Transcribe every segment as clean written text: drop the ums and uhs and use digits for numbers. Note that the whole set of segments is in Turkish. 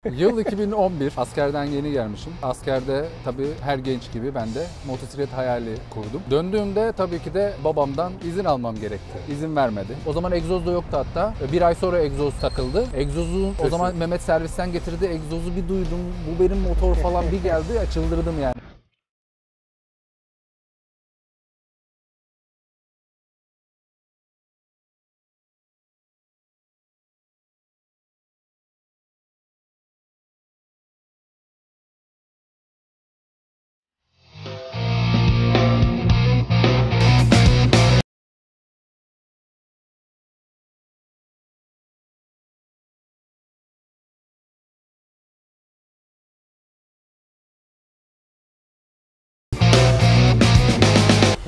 Yıl 2011, askerden yeni gelmişim. Askerde tabii her genç gibi ben de motosiklet hayali kurdum. Döndüğümde tabii ki de babamdan izin almam gerekti. İzin vermedi. O zaman egzoz da yoktu hatta. Bir ay sonra egzoz takıldı. Egzozu o zaman Mehmet servisten getirdi. Egzozu bir duydum. Bu benim motor falan bir geldi. Çıldırdım yani.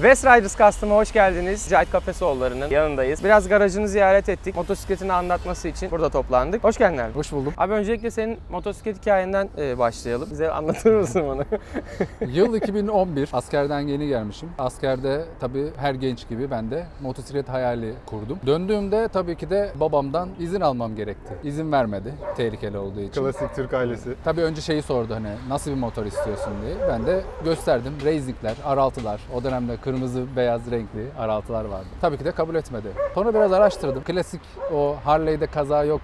West Riders Custom'a hoş geldiniz. Cahit Kafesoğulları'nın yanındayız. Biraz garajını ziyaret ettik. Motosikletini anlatması için burada toplandık. Hoş geldin abi. Hoş buldum. Abi öncelikle senin motosiklet hikayenden başlayalım. Bize anlatır mısın onu? Yıl 2011, askerden yeni gelmişim. Askerde tabii her genç gibi ben de motosiklet hayali kurdum. Döndüğümde tabii ki de babamdan izin almam gerekti. İzin vermedi, tehlikeli olduğu için. Klasik Türk ailesi. Tabii önce şeyi sordu hani nasıl bir motor istiyorsun diye. Ben de gösterdim. Racing'ler, R6'lar. O dönemde kırmızı beyaz renkli R6'lar vardı. Tabii ki de kabul etmedi. Sonra biraz araştırdım. Klasik o Harley'de kaza yok,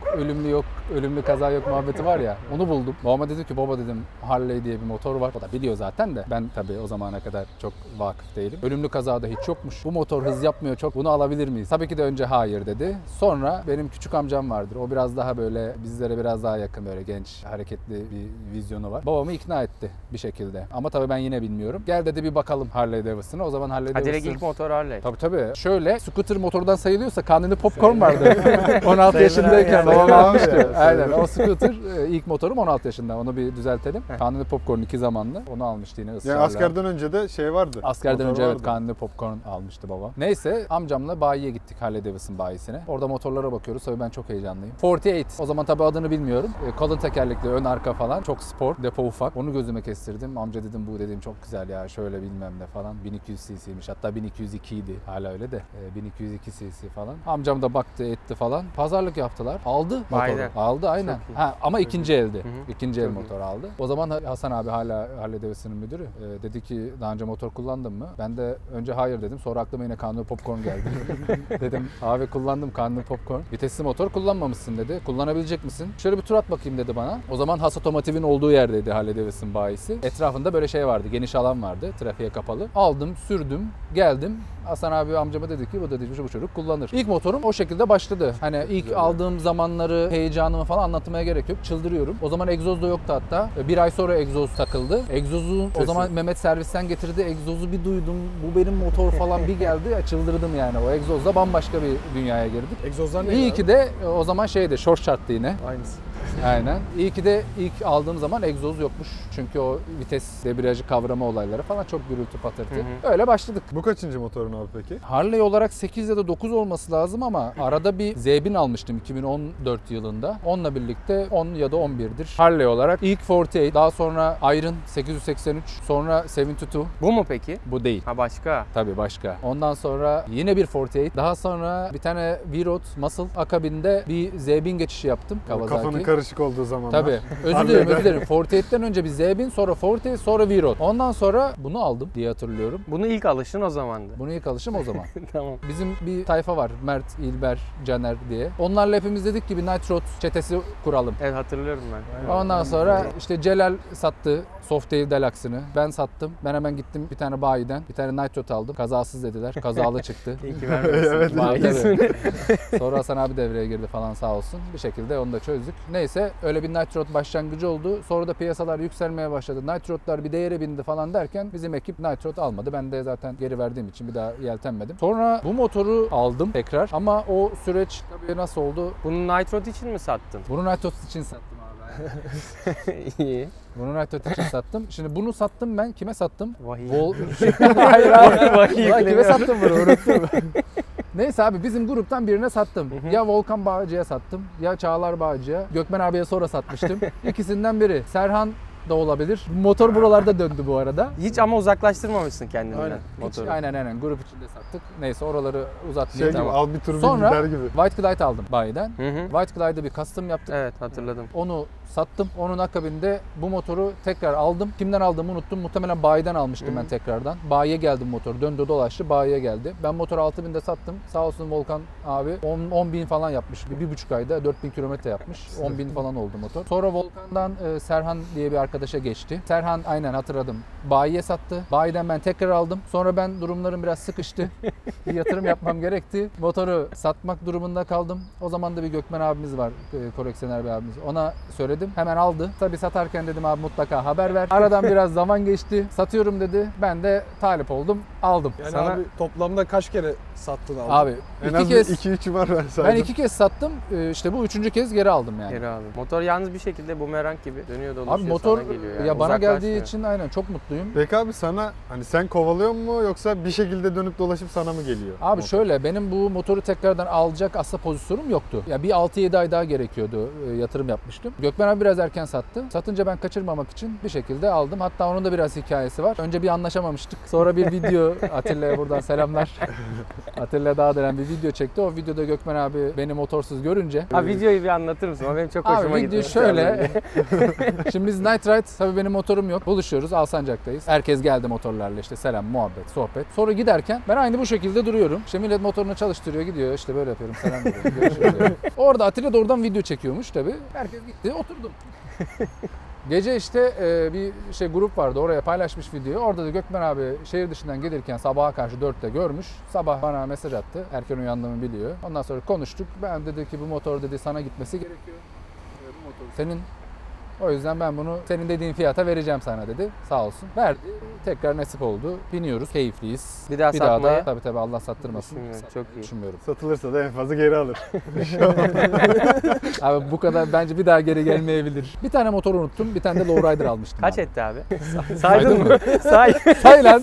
ölümlü kaza yok muhabbeti var ya. Onu buldum. Babama dedim ki baba dedim Harley diye bir motor var. O da biliyor zaten de. Ben tabii o zamana kadar çok vakıf değilim. Ölümlü kazada hiç yokmuş. Bu motor hız yapmıyor çok. Bunu alabilir miyiz? Tabii ki de önce hayır dedi. Sonra benim küçük amcam vardır. O biraz daha böyle bizlere biraz daha yakın böyle genç, hareketli bir vizyonu var. Babamı ikna etti bir şekilde. Ama tabii ben yine bilmiyorum. Gel dedi bir bakalım Harley Davidson'a. O zaman Harley Ha, direkt Davidson. ilk motor Harley. Tabii. Şöyle scooter motordan sayılıyorsa kanuni popcorn vardı. 16 yaşındayken yani. babam almıştı. Sayılır. Aynen o scooter ilk motorum 16 yaşında. Onu bir düzeltelim. Kanuni popcorn 2 zamanlı. Onu almıştı yine ısrarla. Yani askerden önce de şey vardı. Askerden motor önce evet vardı. kanuni popcorn almıştı babam. Neyse amcamla bayiye gittik Harley Davidson bayisine. Orada motorlara bakıyoruz. Tabii ben çok heyecanlıyım. 48. O zaman tabii adını bilmiyorum. Kalın tekerlekli ön arka falan. Çok spor. Depo ufak. Onu gözüme kestirdim. Amca dedim bu dedim çok güzel ya. Şöyle bilmem ne falan. 1200 cc'ymiş. Hatta 1202 idi. Hala öyle de. 1202 cc falan. Amcam da baktı etti falan. Pazarlık yaptılar. Aldı motoru. Aynen. Aldı aynen. Çok iyi. Ama ikinci elde. Hı hı. İkinci el Çok iyi. motor aldı. O zaman Hasan abi hala Harley Davidson'ın müdürü. Dedi ki daha önce motor kullandın mı? Ben de önce hayır dedim. Sonra aklıma yine kanuni popcorn geldi. Dedim abi kullandım kanuni popcorn. Vitesli motor kullanmamışsın dedi. Kullanabilecek misin? Şöyle bir tur at bakayım dedi bana. O zaman Has Otomotiv'in olduğu yerdeydi Harley Davidson bayisi. Etrafında böyle şey vardı. Geniş alan vardı. Trafiğe kapalı. Aldım, sürdüm, geldim. Hasan abi amcama dedi ki bu dedi bu çocuk kullanır. İlk motorum o şekilde başladı. Hani ilk aldığım zamanları, heyecanımı falan anlatmaya gerek yok. Çıldırıyorum. O zaman egzoz da yoktu hatta. Bir ay sonra egzoz takıldı. Egzozu o zaman Mehmet servisten getirdi. Egzozu bir duydum. Bu benim motor falan bir geldi. Çıldırdım yani. O egzozla bambaşka bir dünyaya girdik. Egzozlar ne? İyi ki de o zaman şeydi, short şarttı yine. Aynısı. Aynen. İyi ki de ilk aldığım zaman egzoz yokmuş. Çünkü o vites, debriyajı kavrama olayları falan çok gürültü patırtı. Öyle başladık. Bu kaçıncı motorun abi peki? Harley olarak 8 ya da 9 olması lazım ama arada bir Z1000 almıştım 2014 yılında. Onunla birlikte 10 ya da 11'dir. Harley olarak ilk 48, daha sonra Iron 883, sonra 72. Bu mu peki? Bu değil. Ha, başka. Tabii başka. Ondan sonra yine bir 48. Daha sonra bir tane V-Road Muscle akabinde bir Z1000 geçişi yaptım. Kafanın Kawasaki. karışık olduğu zamanlar. Tabii. Özür dilerim. 48'ten önce bir Z1000, sonra 48, sonra V-Road. Ondan sonra bunu aldım diye hatırlıyorum. Bunu ilk alışın o zamandı. Bunu ilk alışım o zaman. Tamam. Bizim bir tayfa var. Mert, İlber, Caner diye. Onlarla hepimiz dedik ki bir Night Road çetesi kuralım. Evet, hatırlıyorum ben. Ondan sonra işte Celal sattı Softail Deluxe'ını. Ben sattım. Ben hemen gittim bir tane bayiden. Bir tane Night Road aldım. Kazasız dediler. Kazalı çıktı. İyi ki vermemişsin. Evet. Bayisini. Sonra Hasan abi devreye girdi falan sağ olsun. Bir şekilde onu da çözdük. Neyse öyle bir Night Road başlangıcı oldu. Sonra da piyasalar yükselmeye başladı. Night Road'lar bir değere bindi falan derken bizim ekip Night Road almadı. Ben de zaten geri verdiğim için bir daha yeltenmedim. Sonra bu motoru aldım tekrar ama o süreç tabii nasıl oldu? Bunu Night Road için mi sattın? Bunu Night Road için sattım abi. İyi. Bunu Night Road için sattım. Şimdi bunu sattım ben. Kime sattım? Vahiy. Hayır abi. Vahiy Ulan kime yükleniyor. sattım bunu? Unuttum. Neyse abi bizim gruptan birine sattım. Ya Volkan Bağcı'ya sattım ya Çağlar Bağcı'ya. Gökmen abiye sonra satmıştım. İkisinden biri. Serhan da olabilir. Motor buralarda döndü bu arada. Hiç ama uzaklaştırmamışsın kendinden Aynen. motoru. Aynen. Grup içinde sattık. Neyse oraları Şey uzatmayayım. gibi Tamam. al bir tur bin Sonra gider gibi. White Glide aldım bayiden. Hı hı. White Glide'ı bir custom yaptık. Evet, hatırladım. Onu sattım. Onun akabinde bu motoru tekrar aldım. Kimden aldığımı unuttum. Muhtemelen bayiden almıştım ben tekrardan. Bayiye geldim motor. Döndü dolaştı bayiye geldi. Ben motoru 6.000'de sattım. Sağ olsun Volkan abi 10.000 falan yapmış. 1,5 ayda 4.000 kilometre yapmış. 10.000 falan oldu motor. Sonra Volkan'dan Serhan diye bir arkadaşa geçti. Serhan aynen hatırladım. Bayiye sattı. Bayiden ben tekrar aldım. Sonra ben durumlarım biraz sıkıştı. Bir yatırım yapmam gerekti. Motoru satmak durumunda kaldım. O zaman da bir Gökmen abimiz var. Koleksiyoner bir abimiz. Ona söyledim. Hemen aldı. Tabii satarken dedim abi mutlaka haber ver. Aradan biraz zaman geçti. Satıyorum dedi. Ben de talip oldum. Aldım. Yani Sana- abi toplamda kaç kere sattın aldın? Abi En iki az kez 2-3 var ben saydım. ben 2 kez sattım. İşte bu 3. kez geri aldım yani. Geri aldım. Motor yalnız bir şekilde bumerang gibi dönüyor dolaşıyor Abi motor sana geliyor yani. ya bana geldiği Uzaklaşmıyor. için aynen çok mutluyum. Peki abi sana hani sen kovalıyor mu yoksa bir şekilde dönüp dolaşıp sana mı geliyor? Abi motor? şöyle benim bu motoru tekrardan alacak aslında pozisyonum yoktu. Ya bir 6-7 ay daha gerekiyordu yatırım yapmıştım. Gökmen abi biraz erken sattı. Satınca ben kaçırmamak için bir şekilde aldım. Hatta onun da biraz hikayesi var. Önce bir anlaşamamıştık. Sonra bir video Atilla'ya buradan selamlar. Atilla Dağ denen bir video çekti. O videoda Gökmen abi beni motorsuz görünce Ha videoyu bir anlatır mısın? O benim çok hoşuma Abi gitti. video şöyle. Şimdi biz Night Ride tabii benim motorum yok. Buluşuyoruz Alsancak'tayız. Herkes geldi motorlarla işte selam, muhabbet, sohbet. Sonra giderken ben aynı bu şekilde duruyorum. İşte millet motorunu çalıştırıyor gidiyor. İşte böyle yapıyorum selam veriyorum. Görüşürüz diyor. Orada Atilla da oradan video çekiyormuş tabii. Herkes gitti oturdum. Gece işte bir grup vardı oraya paylaşmış videoyu. Orada da Gökmen abi şehir dışından gelirken sabaha karşı 4'te görmüş. Sabah bana mesaj attı. Erken uyandığımı biliyor. Ondan sonra konuştuk. Ben dedi ki bu motor dedi sana gitmesi gerekiyor. Bu motor senin. O yüzden ben bunu senin dediğin fiyata vereceğim sana dedi. Sağ olsun. Verdi. Tekrar nasip oldu. Biniyoruz. Keyifliyiz. Bir daha da satmayı tabii Allah sattırmasın. düşünmüyorum. Çok iyi. Düşünmüyorum. Satılırsa da en fazla geri alır. Abi bu kadar bence bir daha geri gelmeyebilir. Bir tane motor unuttum. Bir tane de lowrider almıştım. Kaç abi. etti abi? Saydın Saydın mı? mı? Say. Say lan.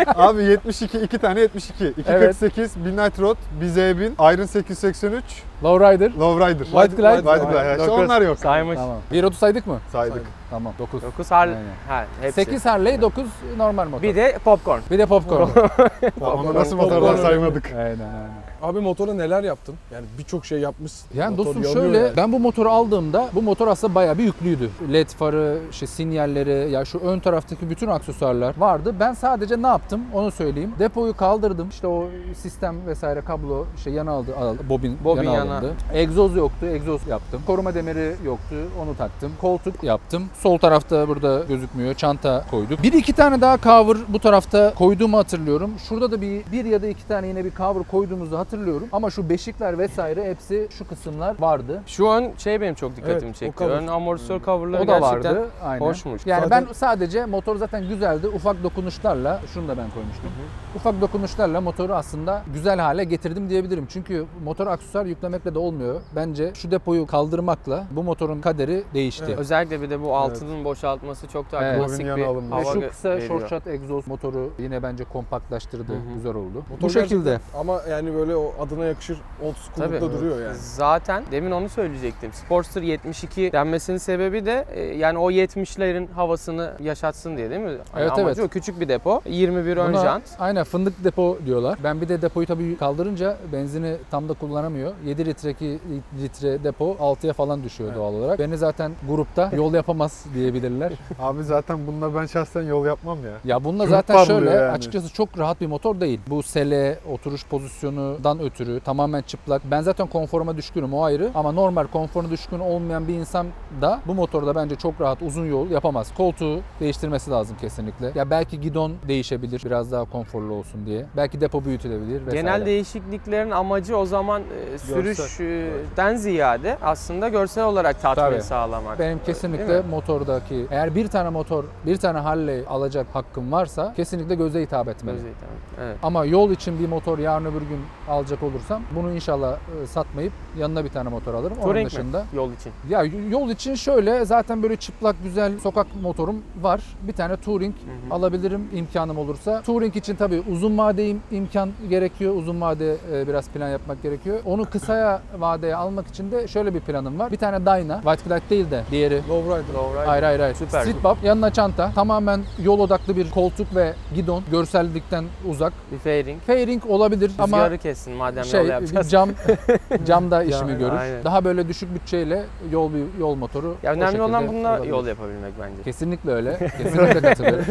Abi 72, 2 tane 72. 248, Midnight Road, BZ1000, Iron 883, Lowrider. Lowrider. White Glide. White Glide. İşte onlar yok. Saymış. Tamam. 1.30 saydık mı? Saydık. Tamam. 9. 9 Harley. Aynen. Ha, hepsi. 8 Harley, 9 normal motor. Bir de popcorn. Bir de popcorn. Onu nasıl motorlar saymadık. aynen. Abi motora neler yaptın? Yani birçok şey yapmışsın. Yani Motor dostum yanıyor şöyle yani. ben bu motoru aldığımda bu motor aslında bayağı bir yüklüydü. LED farı, işte sinyalleri, ya şu ön taraftaki bütün aksesuarlar vardı. Ben sadece ne yaptım onu söyleyeyim. Depoyu kaldırdım. İşte o sistem vesaire kablo işte yana aldı, bobin yana yana. alındı. Egzoz yoktu, egzoz yaptım. Koruma demiri yoktu, onu taktım. Koltuk yaptım. Sol tarafta burada gözükmüyor. Çanta koyduk. Bir iki tane daha cover bu tarafta koyduğumu hatırlıyorum. Şurada da bir ya da iki tane yine bir cover koyduğumuzu hatırlıyorum. Ama şu beşikler vesaire hepsi şu kısımlar vardı. Şu ön benim çok dikkatimi Evet, o çekti. cover. Ön amortisör coverları O da gerçekten vardı. Aynen. hoşmuş. Yani Zaten- ben sadece motor zaten güzeldi. Ufak dokunuşlarla, şunu da ben koymuştum. Ufak dokunuşlarla motoru aslında güzel hale getirdim diyebilirim. Çünkü motor aksesuar yüklemekle de olmuyor. Bence şu depoyu kaldırmakla bu motorun kaderi değişti. Evet. Özellikle bir de bu altının boşaltması çok daha Evet. klasik Bobin bir yana alınması. Ve hava şu kısa veriyor. short shot egzoz motoru yine bence kompaktlaştırdı. Güzel oldu. Motor Bu şekilde. gerçekten- Ama yani böyle o adına yakışır old school'lukta Tabii. duruyor yani. Zaten demin onu söyleyecektim. Sportster 72 denmesinin sebebi de yani o 70'lerin havasını yaşatsın diye değil mi? Evet, amacı evet. O küçük bir depo. 21 ön Buna jant. aynen fındık depo diyorlar. Ben bir de depoyu tabii kaldırınca benzini tam da kullanamıyor. 7 litre depo 6'ya falan düşüyor doğal olarak. Beni zaten grupta yol yapamaz diyebilirler. Abi zaten bununla ben şahsen yol yapmam ya. Ya bununla Çok zaten parlıyor şöyle yani. açıkçası çok rahat bir motor değil. Bu sele, oturuş pozisyonundan ötürü tamamen çıplak. Ben zaten konforuma düşkünüm o ayrı ama normal konforuna düşkün olmayan bir insan da bu motorda bence çok rahat uzun yol yapamaz. Koltuğu değiştirmesi lazım kesinlikle. Ya belki gidon değişebilir biraz daha konforlu olsun diye. Belki depo büyütülebilir vesaire. Genel değişikliklerin amacı o zaman sürüşten ziyade aslında görsel olarak tatmin Tabii. sağlamak. Benim Değil kesinlikle mi? motordaki eğer bir tane motor, bir tane Harley alacak hakkım varsa kesinlikle göze hitap etmeli. Göze hitap. Evet. Ama yol için bir motor yarın öbür gün alacak olursam bunu inşallah satmayıp yanına bir tane motor alırım. Onun Touring mi? dışında Yol için. ya yol için şöyle zaten böyle çıplak güzel sokak motorum var. Bir tane Touring alabilirim imkanım olursa. Touring için tabii uzun vade imkan gerekiyor. Uzun vade biraz plan yapmak gerekiyor. Onu kısaya vadeye almak için de şöyle bir planım var. Bir tane Dyna, White Glide değil de diğeri. Lowrider. Lowrider. Hayır. Süper. Street Bob, yanına çanta. Tamamen yol odaklı bir koltuk ve gidon. Görsellikten uzak. Bir fairing. Fairing olabilir ama Rüzgarı kessin. gelsin madem yol bir yapacağız. cam da işimi görür. aynen. Daha böyle düşük bütçeyle yol motoru. Ya o önemli olan şekilde bununla olabilir. yol yapabilmek bence. Kesinlikle öyle. Kesinlikle katılıyorum.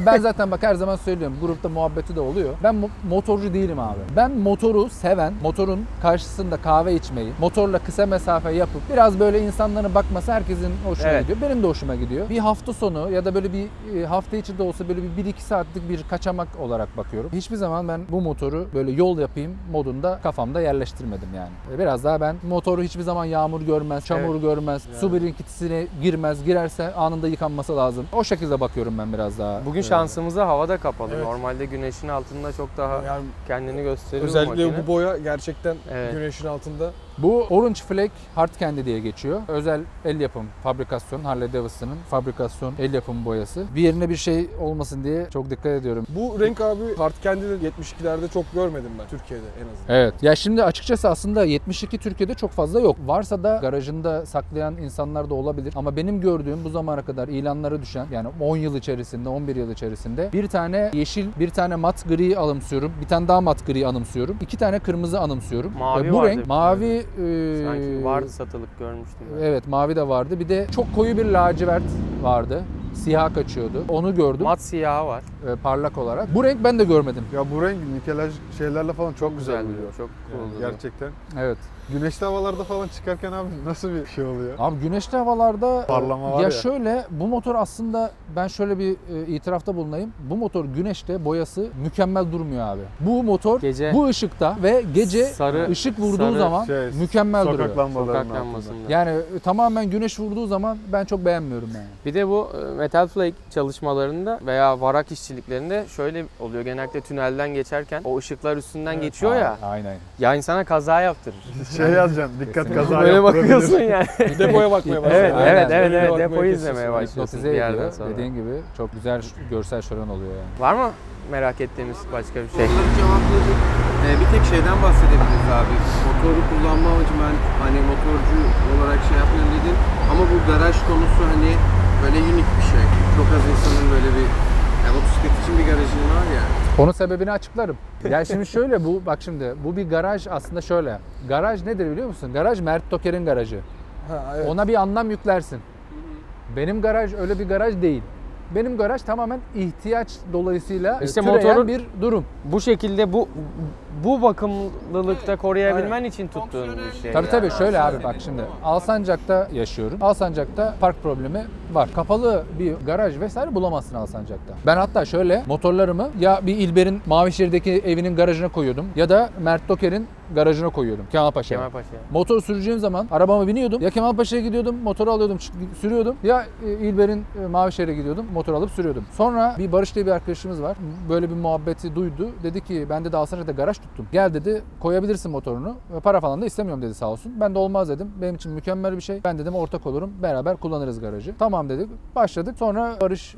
Ben zaten bak her zaman söylüyorum. Grupta muhabbeti de oluyor. Ben motorcu değilim abi. Ben motoru seven, motorun karşısında kahve içmeyi, motorla kısa mesafe yapıp biraz böyle insanların bakması herkesin hoşuna Evet. gidiyor. Benim de hoşuma gidiyor. Bir hafta sonu ya da böyle bir hafta içi de olsa böyle bir 1-2 saatlik bir kaçamak olarak bakıyorum. Hiçbir zaman ben bu motoru böyle yol yapayım modunda kafamda yerleştirmedim yani. Biraz daha ben motoru hiçbir zaman yağmur görmez, çamur görmez, su birikintisine girmez. Girerse anında yıkanması lazım. O şekilde bakıyorum ben biraz daha. Bugün şansımıza havada kapalı. Evet. Normalde güneşin altında çok daha Yani kendini gösteriyor bu özellikle makine. bu boya gerçekten Evet. güneşin altında. Bu Orange Flake Hard Candy diye geçiyor. Özel el yapım fabrikasyon, Harley Davidson'ın fabrikasyon el yapım boyası. Bir yerine bir şey olmasın diye çok dikkat ediyorum. Bu renk abi Hard Candy'de 72'lerde çok görmedim ben Türkiye'de en azından. Evet. Ya şimdi açıkçası aslında 72 Türkiye'de çok fazla yok. Varsa da garajında saklayan insanlar da olabilir. Ama benim gördüğüm bu zamana kadar ilanlara düşen yani 10 yıl içerisinde, 11 yıl içerisinde bir tane yeşil, bir tane mat gri anımsıyorum. Bir tane daha mat gri anımsıyorum. 2 tane kırmızı anımsıyorum. Mavi bu vardı. renk mavi Sanki vardı satılık görmüştüm ben. evet mavi de vardı. Bir de çok koyu bir lacivert vardı. Siyah kaçıyordu. Onu gördüm. Mat siyahı var. Parlak olarak. Bu renk ben de görmedim. Ya bu renk nikelaj şeylerle falan çok güzel Güzel oluyor. Çok cool Yani duruyor. gerçekten. Evet. Güneşli havalarda falan çıkarken abi nasıl bir şey oluyor? Abi güneşli havalarda Parlama var ya. şöyle bu motor aslında ben şöyle bir itirafta bulunayım. Bu motor güneşte boyası mükemmel durmuyor abi. Bu motor Gece bu ışıkta ve gece sarı ışık vurduğu sarı zaman mükemmel sokak duruyor. lambalarının sokak altında. lambasında. Yani tamamen güneş vurduğu zaman ben çok beğenmiyorum yani. Bir de bu Metal Flake çalışmalarında veya varak işçiliklerinde şöyle oluyor. Genellikle tünelden geçerken o ışıklar üstünden geçiyor ya. Aynen. Ya insana kaza yaptırır. Şey yazacaksın, dikkat Kesinlikle. kaza Böyle yaptırabilir. bakıyorsun yani. Depoya bakmaya başladım. Evet, Aynen. evet, evet, Depoya evet. bakmaya Depoyu kesiyorsun. izlemeye başlıyorsun Hipnotize bir yerden ediyor. sonra. Dediğin gibi çok güzel görsel şölen oluyor yani. Var mı merak ettiğimiz başka bir şey? Soruları cevapladık. Bir tek şeyden bahsedebiliriz abi. Motoru kullanma amacı ben hani motorcu olarak şey yapıyorum dedin. Ama bu garaj konusu hani böyle unik bir şey. Çok az insanın böyle bir motosiklet için bir garajın var ya. Onun sebebini açıklarım. Yani şimdi şöyle bak şimdi bu bir garaj aslında şöyle. Garaj nedir biliyor musun? Garaj Mert Toker'in garajı. Ha, evet. Ona bir anlam yüklersin. Benim garaj öyle bir garaj değil. Benim garaj tamamen ihtiyaç dolayısıyla İşte türeyen motorun- bir durum. Bu şekilde bu bakımlılıkta koruyabilmen için tuttuğun bir şey. Tabii yani. tabii şöyle abi bak şimdi Alsancak'ta yaşıyorum. Alsancak'ta park problemi var. Kapalı bir garaj vesaire bulamazsın Alsancak'ta. Ben hatta şöyle motorlarımı ya bir İlber'in Mavişehir'deki evinin garajına koyuyordum ya da Mert Toker'in garajına koyuyordum Kemalpaşa'ya. Kemalpaşa. Motor süreceğim zaman arabama biniyordum. Ya Kemalpaşa'ya gidiyordum, motoru alıyordum, sürüyordum. Ya İlber'in Mavişehir'e gidiyordum, motor alıp sürüyordum. Sonra bir Barış diye bir arkadaşımız var. Böyle bir muhabbeti duydu. Dedi ki ben de Alsancak'ta garaj tuttum. Gel dedi koyabilirsin motorunu. Para falan da istemiyorum dedi sağ olsun. Ben de olmaz dedim. Benim için mükemmel bir şey. Ben dedim ortak olurum. Beraber kullanırız garajı. Tamam dedik. Başladık. Sonra Barış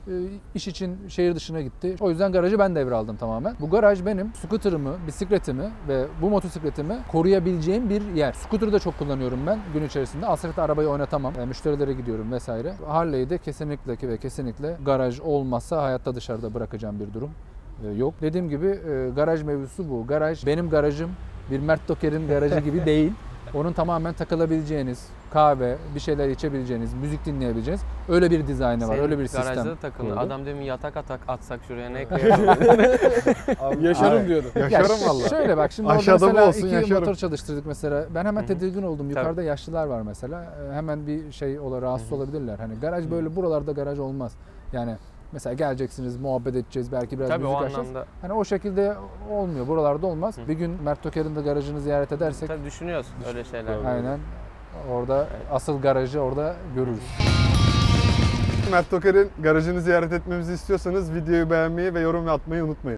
iş için şehir dışına gitti. O yüzden garajı ben devraldım tamamen. Bu garaj benim scooter'ımı, bisikletimi ve bu motosikletimi koruyabileceğim bir yer. Scooter'ı da çok kullanıyorum ben gün içerisinde. Alsancak'ta arabayı oynatamam. Müşterilere gidiyorum vesaire. Harley'de kesinlikle ve kesinlikle garaj olmazsa hayatta dışarıda bırakacağım bir durum yok. Dediğim gibi garaj mevzusu bu. Garaj benim garajım bir Mert Toker'in garajı gibi değil. Onun tamamen takılabileceğiniz, kahve, bir şeyler içebileceğiniz, müzik dinleyebileceğiniz öyle bir dizaynı var, Senin öyle bir sistem. garajda takılı. kuruldu. Adam demin yatak atsak şuraya ne koyalım? Abi, Yaşarım abi, diyordu. Yaşarım Ya valla. Şöyle bak şimdi orada Aşağıda mesela mı olsun, iki yaşarım. motor çalıştırdık mesela. Ben hemen tedirgin oldum. Yukarıda yaşlılar var mesela. Hemen bir şey rahatsız olabilirler. Hani garaj böyle buralarda garaj olmaz. Yani mesela geleceksiniz, muhabbet edeceğiz, belki biraz Tabii o müzik açacağız. anlamda. Hani o şekilde olmuyor. Buralarda olmaz. Bir gün Mert Toker'in de garajını ziyaret edersek Tabii düşünüyorsun öyle şeyler. aynen orada asıl garajı orada görürüz. Mert Toker'in garajını ziyaret etmemizi istiyorsanız videoyu beğenmeyi ve yorum atmayı unutmayın.